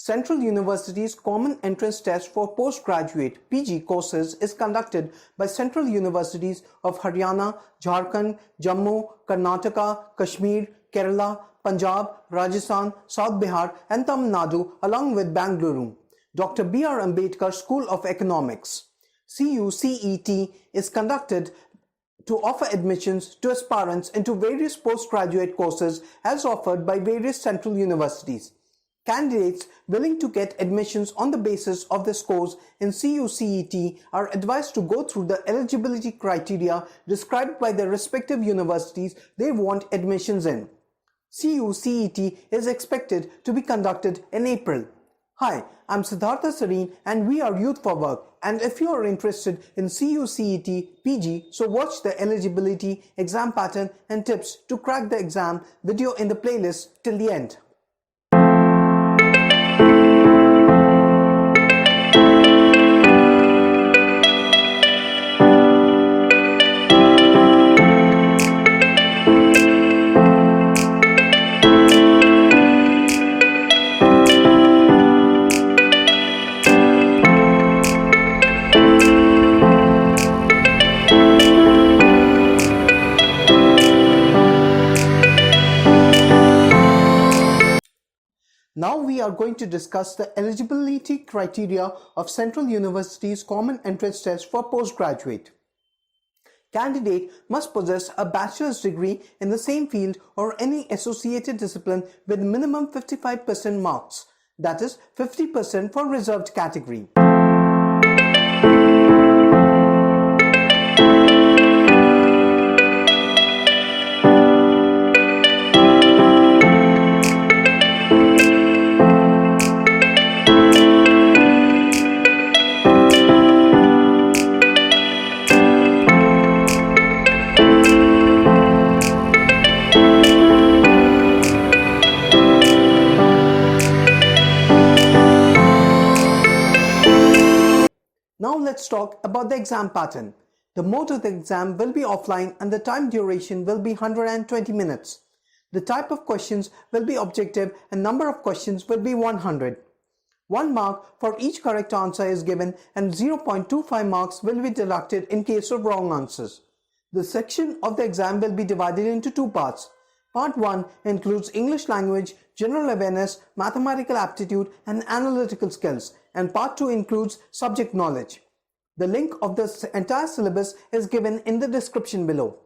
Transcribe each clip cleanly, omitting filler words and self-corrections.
Central University's Common Entrance Test for Postgraduate (PG) courses is conducted by Central Universities of Haryana, Jharkhand, Jammu, Karnataka, Kashmir, Kerala, Punjab, Rajasthan, South Bihar and Tamil Nadu along with Bangalore. Dr. B.R. Ambedkar School of Economics. CUCET is conducted to offer admissions to aspirants into various postgraduate courses as offered by various central universities. Candidates willing to get admissions on the basis of the scores in CUCET are advised to go through the eligibility criteria described by their respective universities they want admissions in. CUCET is expected to be conducted in April. Hi, I'm Siddhartha Sareen and we are Youth for Work, and if you are interested in CUCET PG, so watch the eligibility, exam pattern and tips to crack the exam video in the playlist till the end. Now we are going to discuss the eligibility criteria of Central University's Common Entrance Test for postgraduate. Candidate must possess a bachelor's degree in the same field or any associated discipline with minimum 55% marks, that is 50% for reserved category. Now let's talk about the exam pattern. The mode of the exam will be offline and the time duration will be 120 minutes. The type of questions will be objective and number of questions will be 100. 1 mark for each correct answer is given and 0.25 marks will be deducted in case of wrong answers. The section of the exam will be divided into 2 parts. Part 1 includes English language, general awareness, mathematical aptitude and analytical skills, and Part 2 includes subject knowledge. The link of the entire syllabus is given in the description below.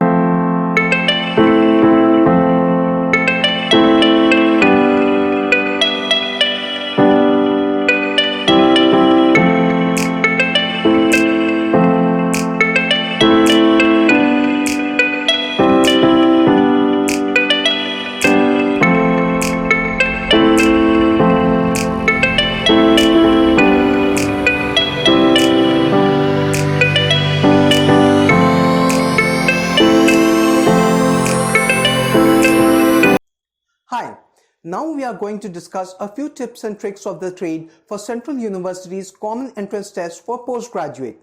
Hi, now we are going to discuss a few tips and tricks of the trade for Central University's Common Entrance Test for postgraduate.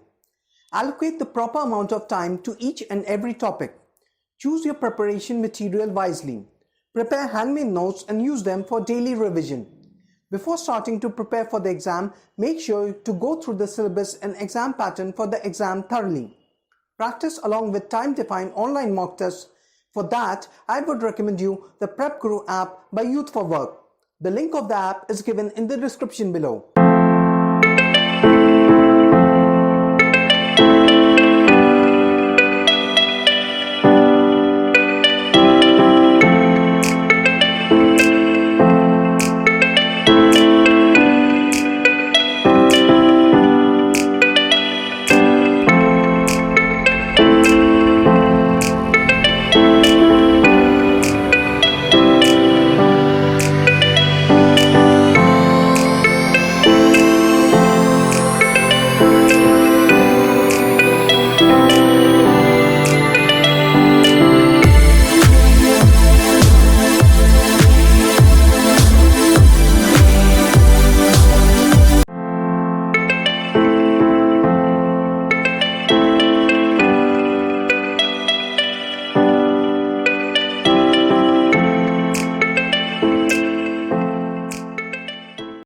Allocate the proper amount of time to each and every topic. Choose your preparation material wisely. Prepare handmade notes and use them for daily revision. Before starting to prepare for the exam, make sure to go through the syllabus and exam pattern for the exam thoroughly. Practice along with time-defined online mock tests. For that, I would recommend you the Prep Guru app by Youth for Work. The link of the app is given in the description below.